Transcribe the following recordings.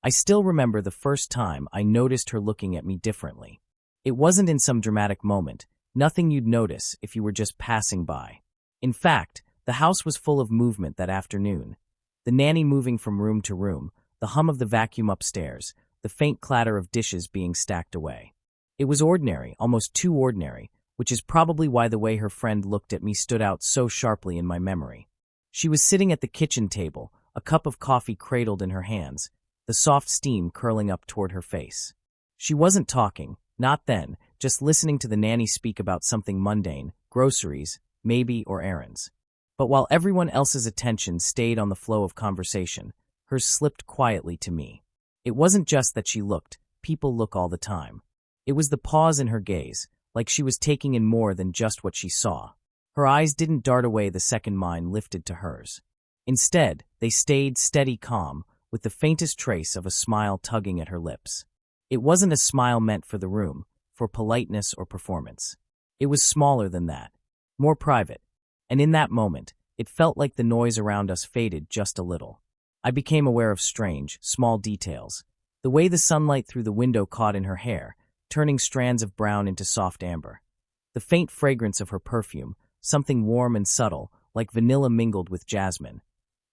I still remember the first time I noticed her looking at me differently. It wasn't in some dramatic moment, nothing you'd notice if you were just passing by. In fact, the house was full of movement that afternoon. The nanny moving from room to room, the hum of the vacuum upstairs, the faint clatter of dishes being stacked away. It was ordinary, almost too ordinary, which is probably why the way her friend looked at me stood out so sharply in my memory. She was sitting at the kitchen table, a cup of coffee cradled in her hands, the soft steam curling up toward her face. She wasn't talking, not then, just listening to the nanny speak about something mundane, groceries, maybe, or errands. But while everyone else's attention stayed on the flow of conversation, hers slipped quietly to me. It wasn't just that she looked, people look all the time. It was the pause in her gaze, like she was taking in more than just what she saw. Her eyes didn't dart away the second mine lifted to hers. Instead, they stayed steady calm, with the faintest trace of a smile tugging at her lips. It wasn't a smile meant for the room, for politeness or performance. It was smaller than that, more private, and in that moment, it felt like the noise around us faded just a little. I became aware of strange, small details. The way the sunlight through the window caught in her hair, turning strands of brown into soft amber. The faint fragrance of her perfume, something warm and subtle, like vanilla mingled with jasmine.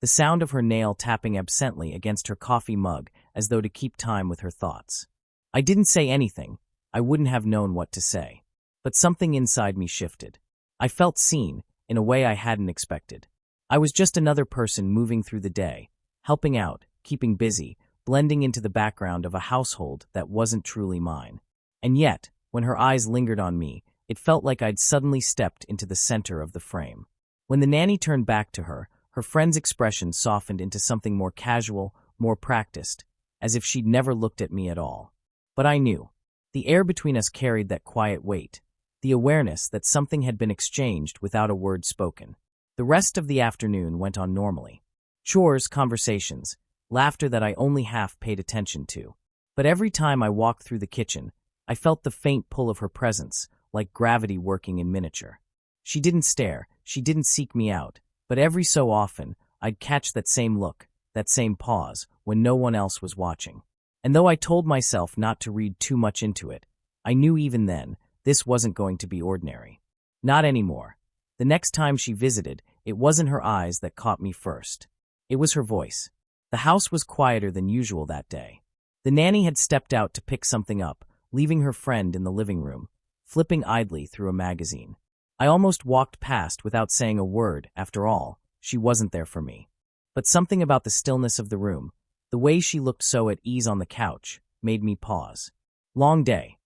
The sound of her nail tapping absently against her coffee mug as though to keep time with her thoughts. I didn't say anything. I wouldn't have known what to say. But something inside me shifted. I felt seen, in a way I hadn't expected. I was just another person moving through the day, helping out, keeping busy, blending into the background of a household that wasn't truly mine. And yet, when her eyes lingered on me, it felt like I'd suddenly stepped into the center of the frame. When the nanny turned back to her, her friend's expression softened into something more casual, more practiced, as if she'd never looked at me at all. But I knew. The air between us carried that quiet weight, the awareness that something had been exchanged without a word spoken. The rest of the afternoon went on normally. Chores, conversations, laughter that I only half paid attention to. But every time I walked through the kitchen, I felt the faint pull of her presence, like gravity working in miniature. She didn't stare, she didn't seek me out, but every so often, I'd catch that same look, that same pause, when no one else was watching. And though I told myself not to read too much into it, I knew even then, this wasn't going to be ordinary. Not anymore. The next time she visited, it wasn't her eyes that caught me first. It was her voice. The house was quieter than usual that day. The nanny had stepped out to pick something up, leaving her friend in the living room, flipping idly through a magazine. I almost walked past without saying a word. After all, she wasn't there for me. But something about the stillness of the room, the way she looked so at ease on the couch, made me pause. Long day?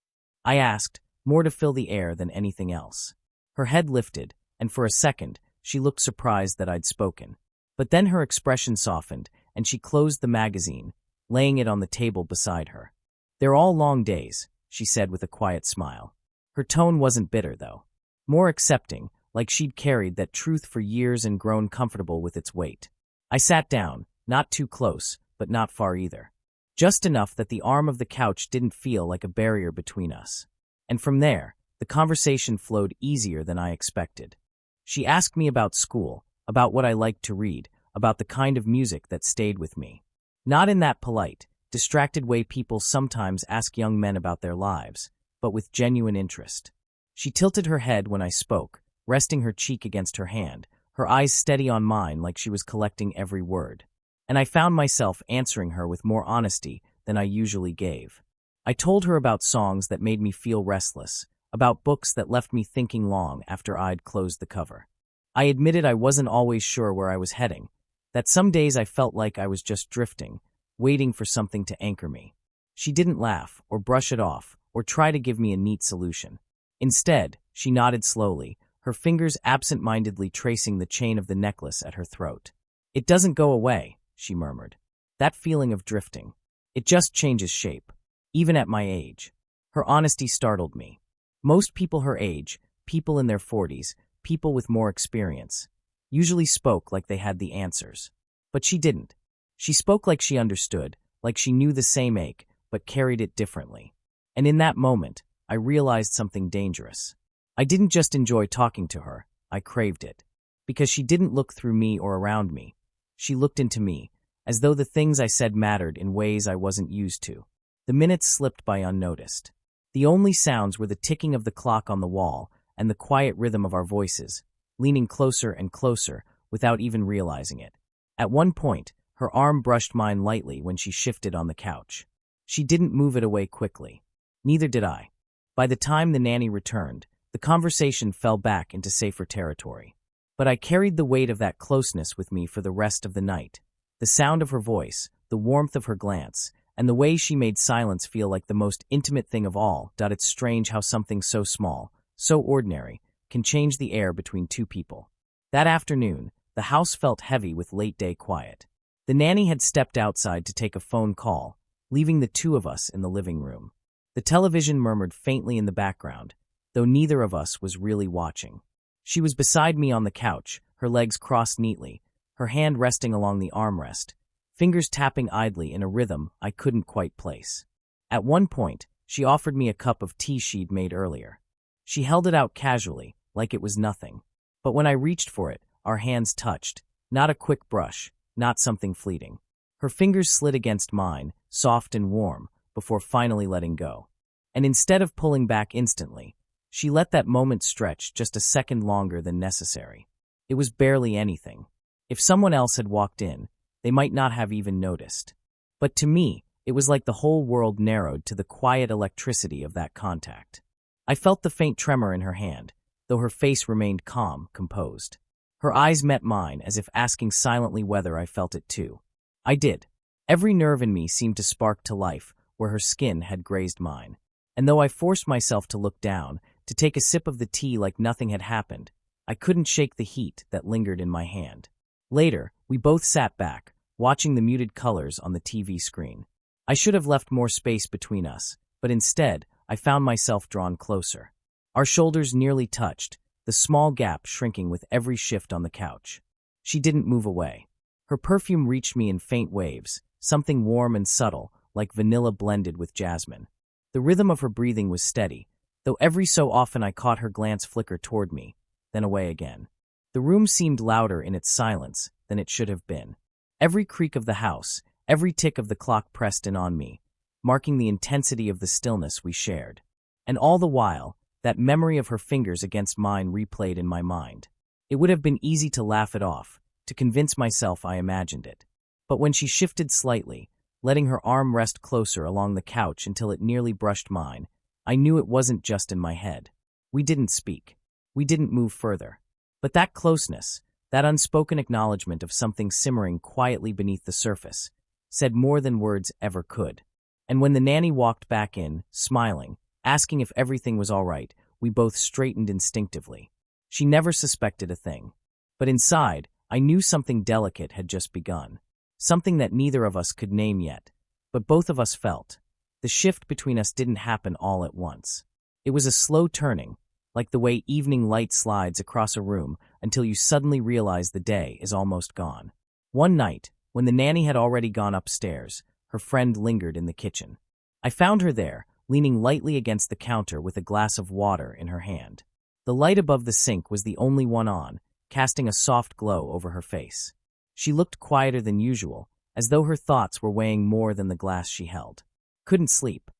I asked, more to fill the air than anything else. Her head lifted, and for a second, she looked surprised that I'd spoken. But then her expression softened, and she closed the magazine, laying it on the table beside her. "They're all long days," she said with a quiet smile. Her tone wasn't bitter, though. More accepting, like she'd carried that truth for years and grown comfortable with its weight. I sat down, not too close, but not far either. Just enough that the arm of the couch didn't feel like a barrier between us. And from there, the conversation flowed easier than I expected. She asked me about school, about what I liked to read, about the kind of music that stayed with me. Not in that polite, distracted way people sometimes ask young men about their lives, but with genuine interest. She tilted her head when I spoke, resting her cheek against her hand, her eyes steady on mine like she was collecting every word. And I found myself answering her with more honesty than I usually gave. I told her about songs that made me feel restless, about books that left me thinking long after I'd closed the cover. I admitted I wasn't always sure where I was heading, that some days I felt like I was just drifting, waiting for something to anchor me. She didn't laugh, or brush it off, or try to give me a neat solution. Instead, she nodded slowly, her fingers absent-mindedly tracing the chain of the necklace at her throat. "It doesn't go away," she murmured. "That feeling of drifting. It just changes shape. Even at my age." Her honesty startled me. Most people her age, people in their 40s, people with more experience, usually spoke like they had the answers. But she didn't. She spoke like she understood, like she knew the same ache, but carried it differently. And in that moment, I realized something dangerous. I didn't just enjoy talking to her, I craved it. Because she didn't look through me or around me. She looked into me, as though the things I said mattered in ways I wasn't used to. The minutes slipped by unnoticed. The only sounds were the ticking of the clock on the wall and the quiet rhythm of our voices, leaning closer and closer without even realizing it. At one point, her arm brushed mine lightly when she shifted on the couch. She didn't move it away quickly. Neither did I. By the time the nanny returned, the conversation fell back into safer territory. But I carried the weight of that closeness with me for the rest of the night. The sound of her voice, the warmth of her glance, and the way she made silence feel like the most intimate thing of all. It's strange how something so small, so ordinary, can change the air between two people. That afternoon, the house felt heavy with late-day quiet. The nanny had stepped outside to take a phone call, leaving the two of us in the living room. The television murmured faintly in the background, though neither of us was really watching. She was beside me on the couch, her legs crossed neatly, her hand resting along the armrest, fingers tapping idly in a rhythm I couldn't quite place. At one point, she offered me a cup of tea she'd made earlier. She held it out casually, like it was nothing. But when I reached for it, our hands touched, not a quick brush, not something fleeting. Her fingers slid against mine, soft and warm, before finally letting go. And instead of pulling back instantly, she let that moment stretch just a second longer than necessary. It was barely anything. If someone else had walked in, they might not have even noticed. But to me, it was like the whole world narrowed to the quiet electricity of that contact. I felt the faint tremor in her hand, though her face remained calm, composed. Her eyes met mine as if asking silently whether I felt it too. I did. Every nerve in me seemed to spark to life where her skin had grazed mine. And though I forced myself to look down, to take a sip of the tea like nothing had happened, I couldn't shake the heat that lingered in my hand. Later, we both sat back, watching the muted colors on the TV screen. I should have left more space between us, but instead, I found myself drawn closer. Our shoulders nearly touched, the small gap shrinking with every shift on the couch. She didn't move away. Her perfume reached me in faint waves, something warm and subtle, like vanilla blended with jasmine. The rhythm of her breathing was steady, though every so often I caught her glance flicker toward me, then away again. The room seemed louder in its silence than it should have been. Every creak of the house, every tick of the clock pressed in on me, marking the intensity of the stillness we shared. And all the while, that memory of her fingers against mine replayed in my mind. It would have been easy to laugh it off, to convince myself I imagined it. But when she shifted slightly, letting her arm rest closer along the couch until it nearly brushed mine, I knew it wasn't just in my head. We didn't speak. We didn't move further. But that closeness, that unspoken acknowledgement of something simmering quietly beneath the surface, said more than words ever could. And when the nanny walked back in, smiling, asking if everything was all right, we both straightened instinctively. She never suspected a thing. But inside, I knew something delicate had just begun. Something that neither of us could name yet, but both of us felt. The shift between us didn't happen all at once. It was a slow turning, like the way evening light slides across a room until you suddenly realize the day is almost gone. One night, when the nanny had already gone upstairs, her friend lingered in the kitchen. I found her there, leaning lightly against the counter with a glass of water in her hand. The light above the sink was the only one on, casting a soft glow over her face. She looked quieter than usual, as though her thoughts were weighing more than the glass she held. "Couldn't sleep?"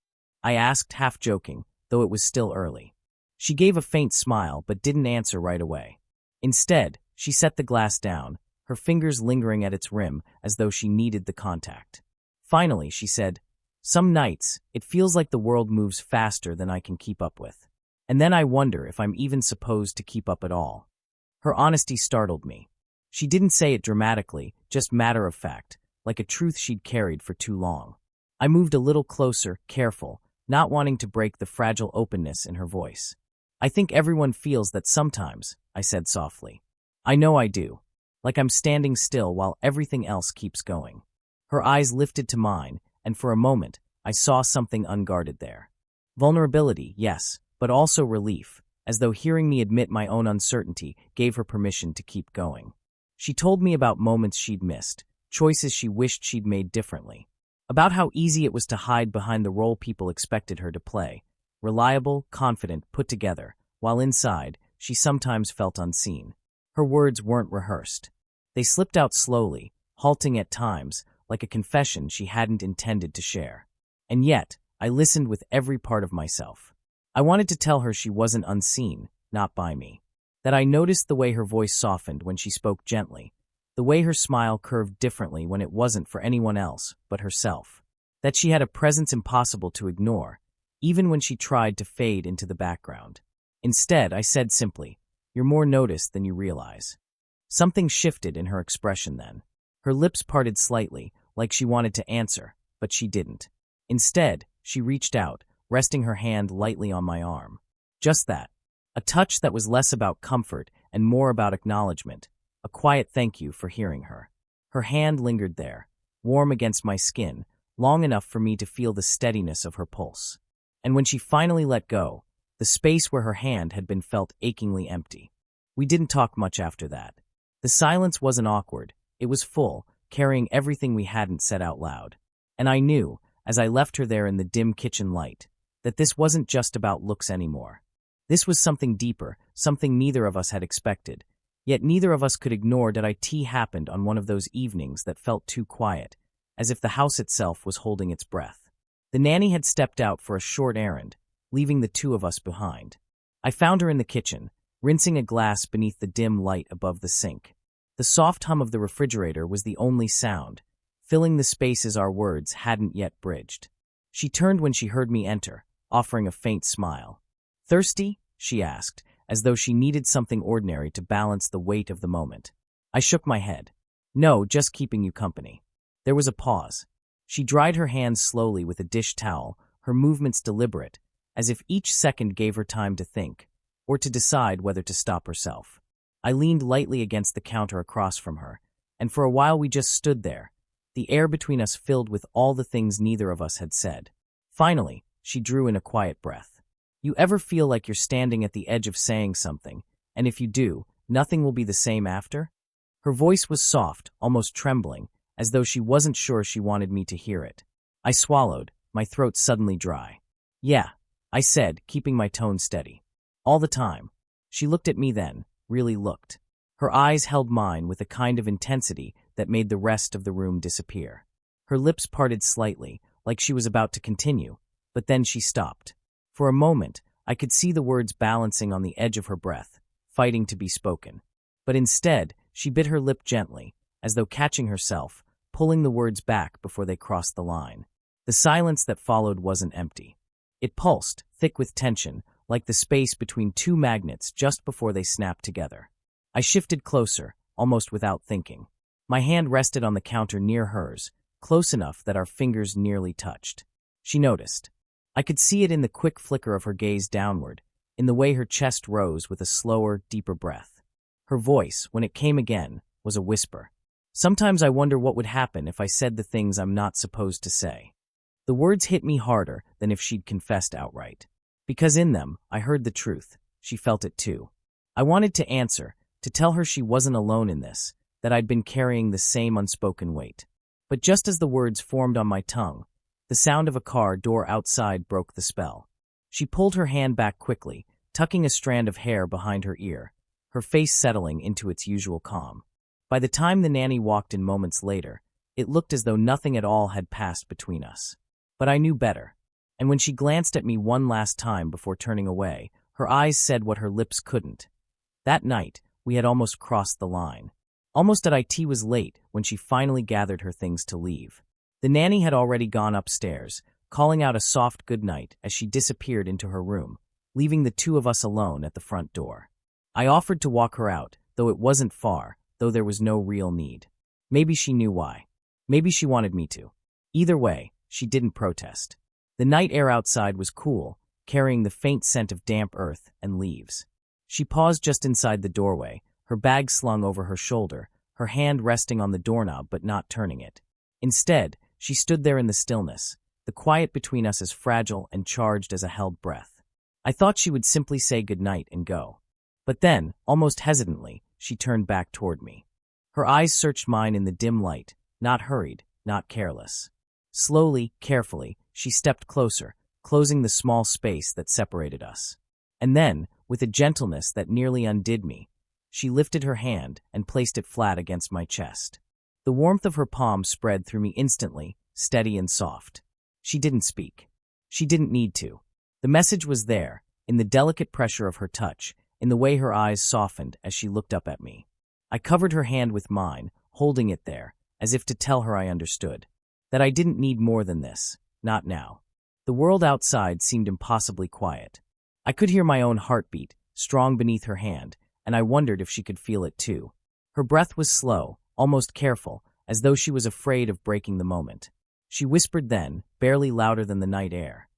I asked, half joking, though it was still early. She gave a faint smile but didn't answer right away. Instead, she set the glass down, her fingers lingering at its rim as though she needed the contact. Finally, she said, "Some nights, it feels like the world moves faster than I can keep up with. And then I wonder if I'm even supposed to keep up at all." Her honesty startled me. She didn't say it dramatically, just matter of fact, like a truth she'd carried for too long. I moved a little closer, careful, not wanting to break the fragile openness in her voice. "I think everyone feels that sometimes," I said softly. "I know I do. Like I'm standing still while everything else keeps going." Her eyes lifted to mine, and for a moment, I saw something unguarded there. Vulnerability, yes, but also relief, as though hearing me admit my own uncertainty gave her permission to keep going. She told me about moments she'd missed, choices she wished she'd made differently, about how easy it was to hide behind the role people expected her to play, reliable, confident, put together, while inside, she sometimes felt unseen. Her words weren't rehearsed. They slipped out slowly, halting at times, like a confession she hadn't intended to share. And yet, I listened with every part of myself. I wanted to tell her she wasn't unseen, not by me. That I noticed the way her voice softened when she spoke gently, the way her smile curved differently when it wasn't for anyone else but herself. That she had a presence impossible to ignore, even when she tried to fade into the background. Instead, I said simply, "You're more noticed than you realize." Something shifted in her expression then. Her lips parted slightly, like she wanted to answer, but she didn't. Instead, she reached out, resting her hand lightly on my arm. Just that. A touch that was less about comfort and more about acknowledgement, a quiet thank you for hearing her. Her hand lingered there, warm against my skin, long enough for me to feel the steadiness of her pulse. And when she finally let go, the space where her hand had been felt achingly empty. We didn't talk much after that. The silence wasn't awkward, it was full, carrying everything we hadn't said out loud. And I knew, as I left her there in the dim kitchen light, that this wasn't just about looks anymore. This was something deeper, something neither of us had expected. Yet neither of us could ignore that it happened on one of those evenings that felt too quiet, as if the house itself was holding its breath. The nanny had stepped out for a short errand, leaving the two of us behind. I found her in the kitchen, rinsing a glass beneath the dim light above the sink. The soft hum of the refrigerator was the only sound, filling the spaces our words hadn't yet bridged. She turned when she heard me enter, offering a faint smile. "Thirsty?" she asked, as though she needed something ordinary to balance the weight of the moment. I shook my head. "No, just keeping you company." There was a pause. She dried her hands slowly with a dish towel, her movements deliberate, as if each second gave her time to think, or to decide whether to stop herself. I leaned lightly against the counter across from her, and for a while we just stood there, the air between us filled with all the things neither of us had said. Finally, she drew in a quiet breath. "You ever feel like you're standing at the edge of saying something, and if you do, nothing will be the same after?" Her voice was soft, almost trembling, as though she wasn't sure she wanted me to hear it. I swallowed, my throat suddenly dry. "Yeah," I said, keeping my tone steady. "All the time." She looked at me then, really looked. Her eyes held mine with a kind of intensity that made the rest of the room disappear. Her lips parted slightly, like she was about to continue, but then she stopped. For a moment, I could see the words balancing on the edge of her breath, fighting to be spoken. But instead, she bit her lip gently, as though catching herself, pulling the words back before they crossed the line. The silence that followed wasn't empty. It pulsed, thick with tension, like the space between two magnets just before they snapped together. I shifted closer, almost without thinking. My hand rested on the counter near hers, close enough that our fingers nearly touched. She noticed. I could see it in the quick flicker of her gaze downward, in the way her chest rose with a slower, deeper breath. Her voice, when it came again, was a whisper. "Sometimes I wonder what would happen if I said the things I'm not supposed to say." The words hit me harder than if she'd confessed outright. Because in them, I heard the truth. She felt it too. I wanted to answer, to tell her she wasn't alone in this, that I'd been carrying the same unspoken weight. But just as the words formed on my tongue, the sound of a car door outside broke the spell. She pulled her hand back quickly, tucking a strand of hair behind her ear, her face settling into its usual calm. By the time the nanny walked in moments later, it looked as though nothing at all had passed between us. But I knew better. And when she glanced at me one last time before turning away, her eyes said what her lips couldn't. That night, we had almost crossed the line. Almost that it was late when she finally gathered her things to leave. The nanny had already gone upstairs, calling out a soft goodnight as she disappeared into her room, leaving the two of us alone at the front door. I offered to walk her out, though it wasn't far, though there was no real need. Maybe she knew why. Maybe she wanted me to. Either way, she didn't protest. The night air outside was cool, carrying the faint scent of damp earth and leaves. She paused just inside the doorway, her bag slung over her shoulder, her hand resting on the doorknob but not turning it. Instead, she stood there in the stillness, the quiet between us as fragile and charged as a held breath. I thought she would simply say goodnight and go. But then, almost hesitantly, she turned back toward me. Her eyes searched mine in the dim light, not hurried, not careless. Slowly, carefully, she stepped closer, closing the small space that separated us. And then, with a gentleness that nearly undid me, she lifted her hand and placed it flat against my chest. The warmth of her palm spread through me instantly, steady and soft. She didn't speak. She didn't need to. The message was there, in the delicate pressure of her touch, in the way her eyes softened as she looked up at me. I covered her hand with mine, holding it there, as if to tell her I understood. That I didn't need more than this. Not now. The world outside seemed impossibly quiet. I could hear my own heartbeat, strong beneath her hand, and I wondered if she could feel it too. Her breath was slow, almost careful, as though she was afraid of breaking the moment. She whispered then, barely louder than the night air.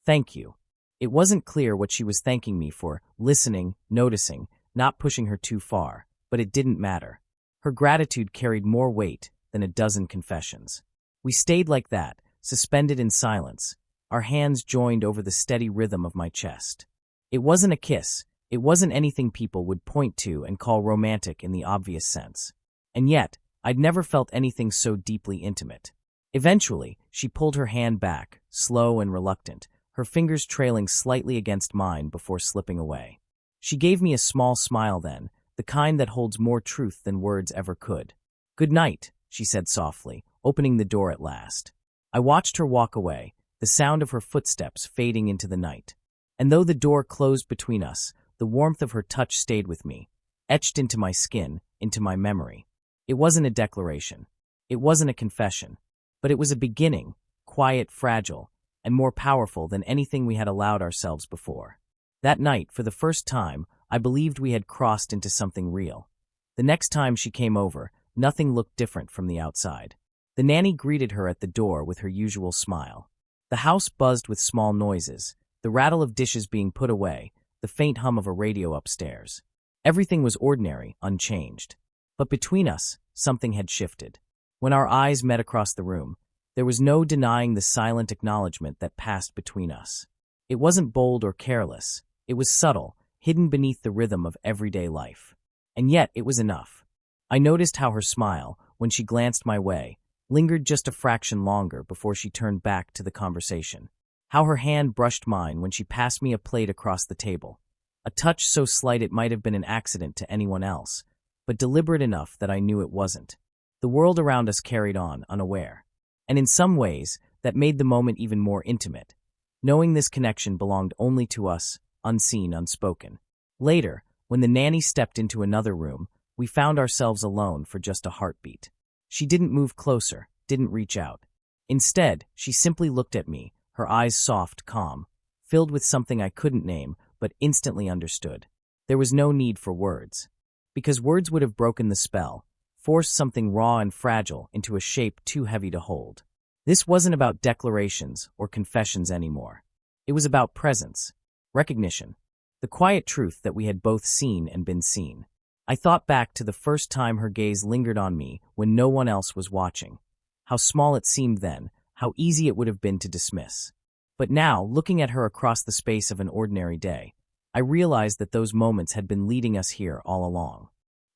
"Thank you." It wasn't clear what she was thanking me for, listening, noticing, not pushing her too far, but it didn't matter. Her gratitude carried more weight than a dozen confessions. We stayed like that, suspended in silence, our hands joined over the steady rhythm of my chest. It wasn't a kiss, it wasn't anything people would point to and call romantic in the obvious sense. And yet, I'd never felt anything so deeply intimate. Eventually, she pulled her hand back, slow and reluctant, her fingers trailing slightly against mine before slipping away. She gave me a small smile then, the kind that holds more truth than words ever could. "Good night," she said softly, opening the door at last. I watched her walk away, the sound of her footsteps fading into the night. And though the door closed between us, the warmth of her touch stayed with me, etched into my skin, into my memory. It wasn't a declaration. It wasn't a confession. But it was a beginning, quiet, fragile, and more powerful than anything we had allowed ourselves before. That night, for the first time, I believed we had crossed into something real. The next time she came over, nothing looked different from the outside. The nanny greeted her at the door with her usual smile. The house buzzed with small noises, the rattle of dishes being put away, the faint hum of a radio upstairs. Everything was ordinary, unchanged. But between us, something had shifted. When our eyes met across the room, there was no denying the silent acknowledgement that passed between us. It wasn't bold or careless. It was subtle, hidden beneath the rhythm of everyday life. And yet it was enough. I noticed how her smile, when she glanced my way, lingered just a fraction longer before she turned back to the conversation. How her hand brushed mine when she passed me a plate across the table. A touch so slight it might have been an accident to anyone else, but deliberate enough that I knew it wasn't. The world around us carried on, unaware. And in some ways, that made the moment even more intimate, knowing this connection belonged only to us, unseen, unspoken. Later, when the nanny stepped into another room, we found ourselves alone for just a heartbeat. She didn't move closer, didn't reach out. Instead, she simply looked at me, her eyes soft, calm, filled with something I couldn't name, but instantly understood. There was no need for words. Because words would have broken the spell, forced something raw and fragile into a shape too heavy to hold. This wasn't about declarations or confessions anymore. It was about presence, recognition, the quiet truth that we had both seen and been seen. I thought back to the first time her gaze lingered on me when no one else was watching. How small it seemed then, how easy it would have been to dismiss. But now, looking at her across the space of an ordinary day, I realized that those moments had been leading us here all along.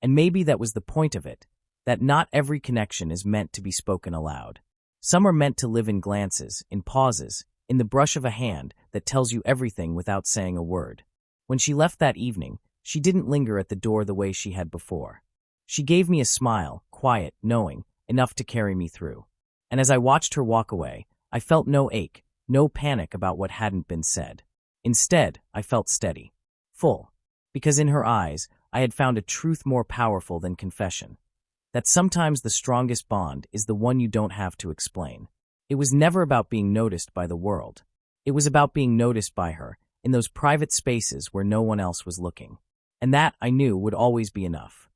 And maybe that was the point of it, that not every connection is meant to be spoken aloud. Some are meant to live in glances, in pauses, in the brush of a hand that tells you everything without saying a word. When she left that evening, she didn't linger at the door the way she had before. She gave me a smile, quiet, knowing, enough to carry me through. And as I watched her walk away, I felt no ache, no panic about what hadn't been said. Instead, I felt steady, full, because in her eyes, I had found a truth more powerful than confession. That sometimes the strongest bond is the one you don't have to explain. It was never about being noticed by the world. It was about being noticed by her, in those private spaces where no one else was looking. And that, I knew, would always be enough.